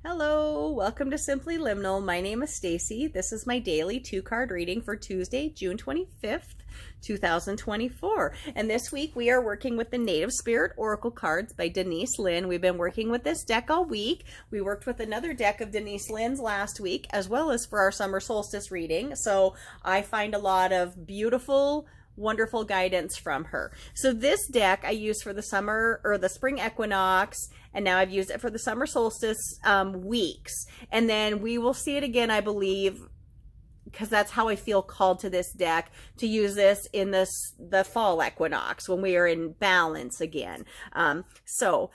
Hello, welcome to Simply Liminal. My name is Stacy. This is my daily 2-card reading for Tuesday, June 25th, 2024. And this week we are working with the Native Spirit Oracle cards by Denise Linn. We've been working with this deck all week. We worked with another deck of Denise Linn's last week, as well as for our summer solstice reading. So I find a lot of beautiful, wonderful guidance from her. So this deck I use for the summer or the spring equinox, and now I've used it for the summer solstice weeks. And then we will see it again, I believe, because that's how I feel called to this deck, to use this in the fall equinox when we are in balance again. So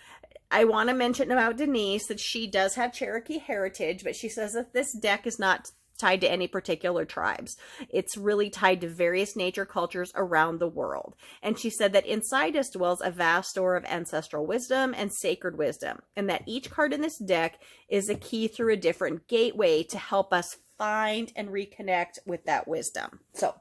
I want to mention about Denise that she does have Cherokee heritage, but she says that this deck is not tied to any particular tribes. It's really tied to various nature cultures around the world. And she said that inside us dwells a vast store of ancestral wisdom and sacred wisdom, and that each card in this deck is a key through a different gateway to help us find and reconnect with that wisdom. So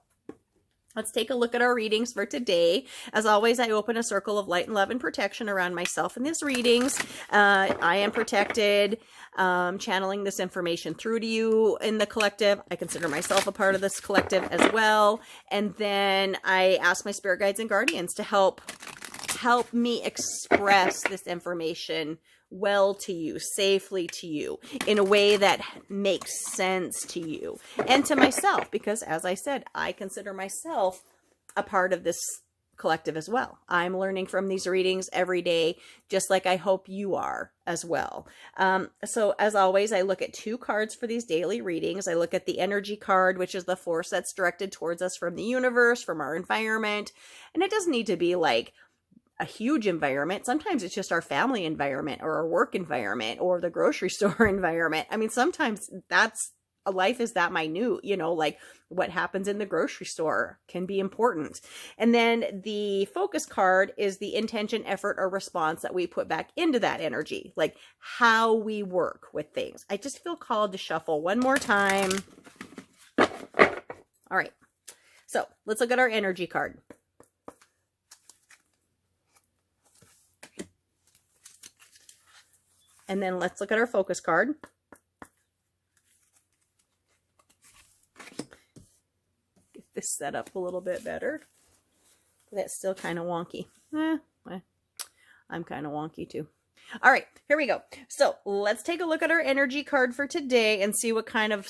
let's take a look at our readings for today. As always, I open a circle of light and love and protection around myself in these readings. I am protected, channeling this information through to you in the collective. I consider myself a part of this collective as well. And then I ask my spirit guides and guardians to help me express this information well to you, safely to you, in a way that makes sense to you and to myself, because as I said, I consider myself a part of this collective as well. I'm learning from these readings every day, just like I hope you are as well. So as always, I look at 2 cards for these daily readings. I look at the energy card, which is the force that's directed towards us from the universe, from our environment. And it doesn't need to be like a huge environment. Sometimes it's just our family environment or our work environment or the grocery store environment. I mean, sometimes life is that minute, like what happens in the grocery store can be important. And then the focus card is the intention, effort, or response that we put back into that energy, like how we work with things. I just feel called to shuffle one more time. All right. So let's look at our energy card. And then let's look at our focus card. Get this set up a little bit better. That's still kind of wonky. I'm kind of wonky too. All right, here we go. So let's take a look at our energy card for today and see what kind of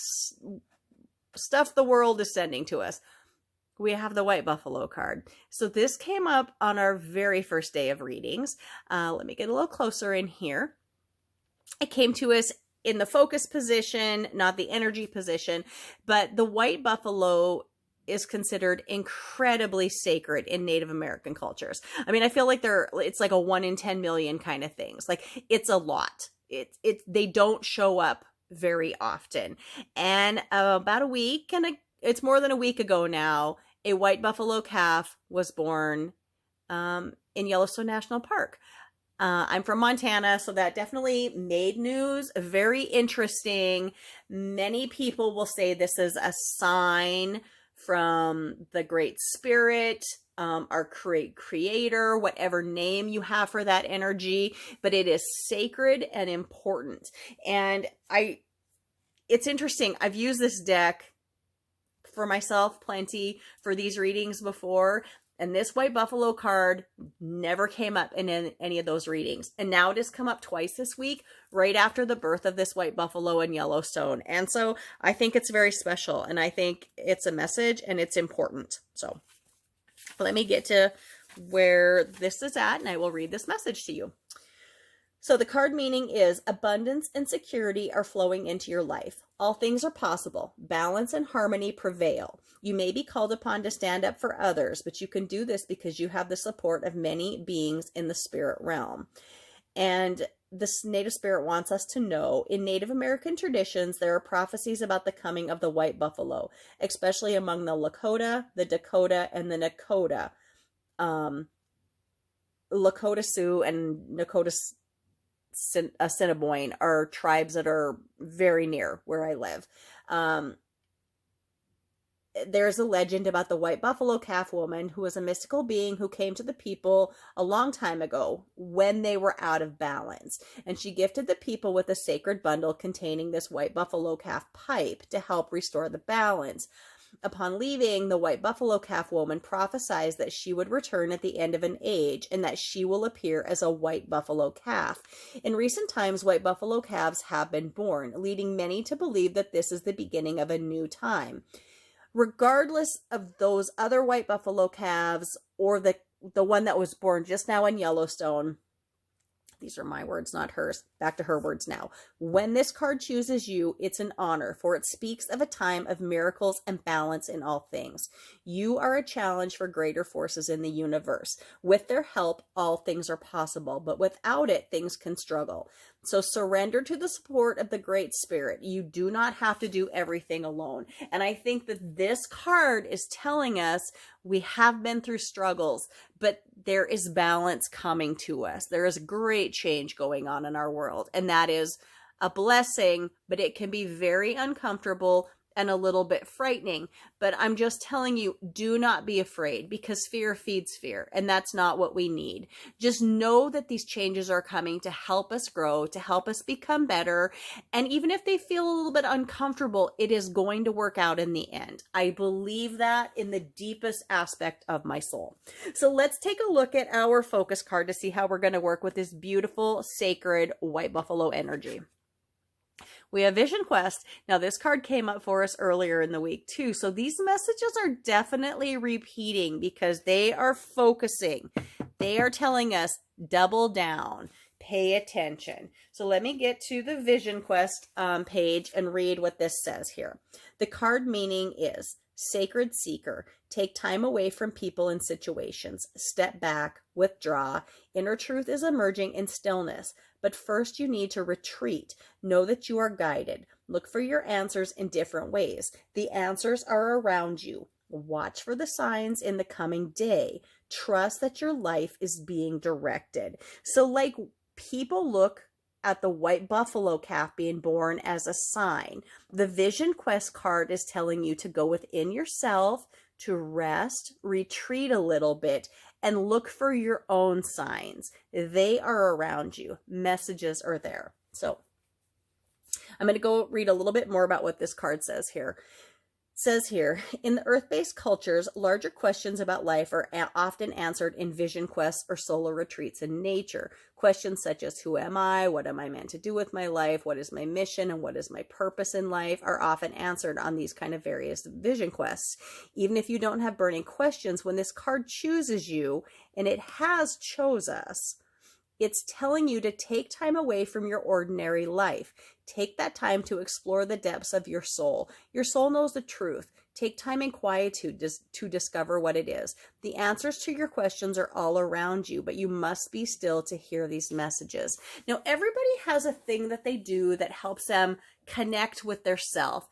stuff the world is sending to us. We have the White Buffalo card. So this came up on our very first day of readings. Let me get a little closer in here. It came to us in the focus position, not the energy position, but the white buffalo is considered incredibly sacred in Native American cultures. I mean, I feel like it's like a 1 in 10 million kind of things. Like it's a lot. They don't show up very often. And about a week, it's more than a week ago now, a white buffalo calf was born in Yellowstone National Park. I'm from Montana, so that definitely made news. Very interesting. Many people will say this is a sign from the Great Spirit, our creator, whatever name you have for that energy, but it is sacred and important. And it's interesting. I've used this deck for myself plenty for these readings before. And this white buffalo card never came up in any of those readings. And now it has come up twice this week, right after the birth of this white buffalo in Yellowstone. And so I think it's very special. And I think it's a message and it's important. So let me get to where this is at and I will read this message to you. So the card meaning is abundance and security are flowing into your life. All things are possible. Balance and harmony prevail. You may be called upon to stand up for others, but you can do this because you have the support of many beings in the spirit realm. And this Native Spirit wants us to know, in Native American traditions, there are prophecies about the coming of the white buffalo, especially among the Lakota, the Dakota, and the Nakota. Lakota Sioux and Nakota Assiniboine are tribes that are very near where I live. there's a legend about the white buffalo calf woman, who was a mystical being who came to the people a long time ago when they were out of balance. And she gifted the people with a sacred bundle containing this white buffalo calf pipe to help restore the balance. Upon leaving, the white buffalo calf woman prophesies that she would return at the end of an age and that she will appear as a white buffalo calf. In recent times, white buffalo calves have been born, leading many to believe that this is the beginning of a new time. Regardless of those other white buffalo calves or the one that was born just now in Yellowstone, these are my words, not hers. Back to her words now. When this card chooses you, it's an honor, for it speaks of a time of miracles and balance in all things. You are a challenge for greater forces in the universe. With their help, all things are possible, but without it, things can struggle. So surrender to the support of the Great Spirit. You do not have to do everything alone. And I think that this card is telling us we have been through struggles, but there is balance coming to us. There is great change going on in our world, and that is a blessing, but it can be very uncomfortable and a little bit frightening. But I'm just telling you, do not be afraid, because fear feeds fear, and that's not what we need. Just know that these changes are coming to help us grow, to help us become better. And even if they feel a little bit uncomfortable, it is going to work out in the end. I believe that in the deepest aspect of my soul. So let's take a look at our focus card to see how we're going to work with this beautiful, sacred white buffalo energy. We have Vision Quest. Now, this card came up for us earlier in the week, too. So these messages are definitely repeating because they are focusing. They are telling us, double down, pay attention. So let me get to the Vision Quest page and read what this says here. The card meaning is, Sacred Seeker, take time away from people and situations. Step back, withdraw. Inner truth is emerging in stillness. But first you need to retreat. Know that you are guided. Look for your answers in different ways. The answers are around you. Watch for the signs in the coming day. Trust that your life is being directed. So like people look at the white buffalo calf being born as a sign. The Vision Quest card is telling you to go within yourself, to rest, retreat a little bit, and look for your own signs. They are around you. Messages are there. So I'm going to go read a little bit more about what this card says here. It says here, in the earth-based cultures, larger questions about life are often answered in vision quests or solo retreats in nature. Questions such as, who am I? What am I meant to do with my life? What is my mission? And what is my purpose in life? Are often answered on these kind of various vision quests. Even if you don't have burning questions, when this card chooses you, and it has chose us, it's telling you to take time away from your ordinary life. Take that time to explore the depths of your soul. Your soul knows the truth. Take time in quietude to discover what it is. The answers to your questions are all around you, but you must be still to hear these messages. Now, everybody has a thing that they do that helps them connect with their self.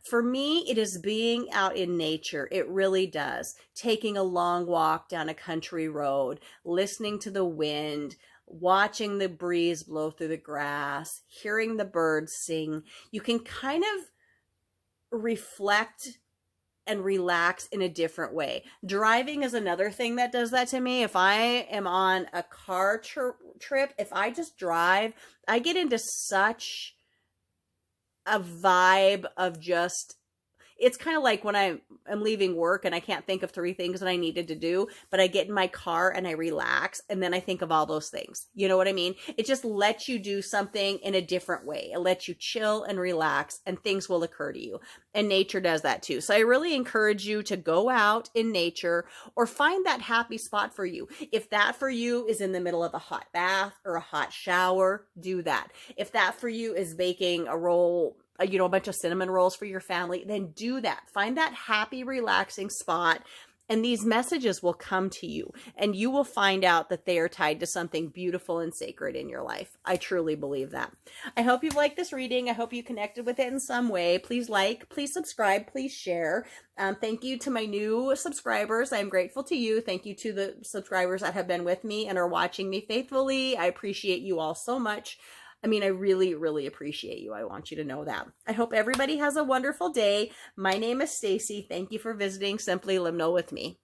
For me, it is being out in nature. It really does. Taking a long walk down a country road, listening to the wind, watching the breeze blow through the grass, hearing the birds sing. You can kind of reflect and relax in a different way. Driving is another thing that does that to me. If I am on a car trip, if I just drive, I get into such a vibe of just, it's kind of like when I'm leaving work and I can't think of 3 things that I needed to do, but I get in my car and I relax and then I think of all those things. You know what I mean? It just lets you do something in a different way. It lets you chill and relax and things will occur to you. And nature does that too. So I really encourage you to go out in nature or find that happy spot for you. If that for you is in the middle of a hot bath or a hot shower, do that. If that for you is baking a roll, a bunch of cinnamon rolls for your family, then do that. Find that happy, relaxing spot, and these messages will come to you, and you will find out that they are tied to something beautiful and sacred in your life. I truly believe that. I hope you've liked this reading. I hope you connected with it in some way. Please like, please subscribe, please share. Thank you to my new subscribers. I'm grateful to you. Thank you to the subscribers that have been with me and are watching me faithfully. I appreciate you all so much. I mean, I really, really appreciate you. I want you to know that. I hope everybody has a wonderful day. My name is Stacy. Thank you for visiting Simply Liminal with me.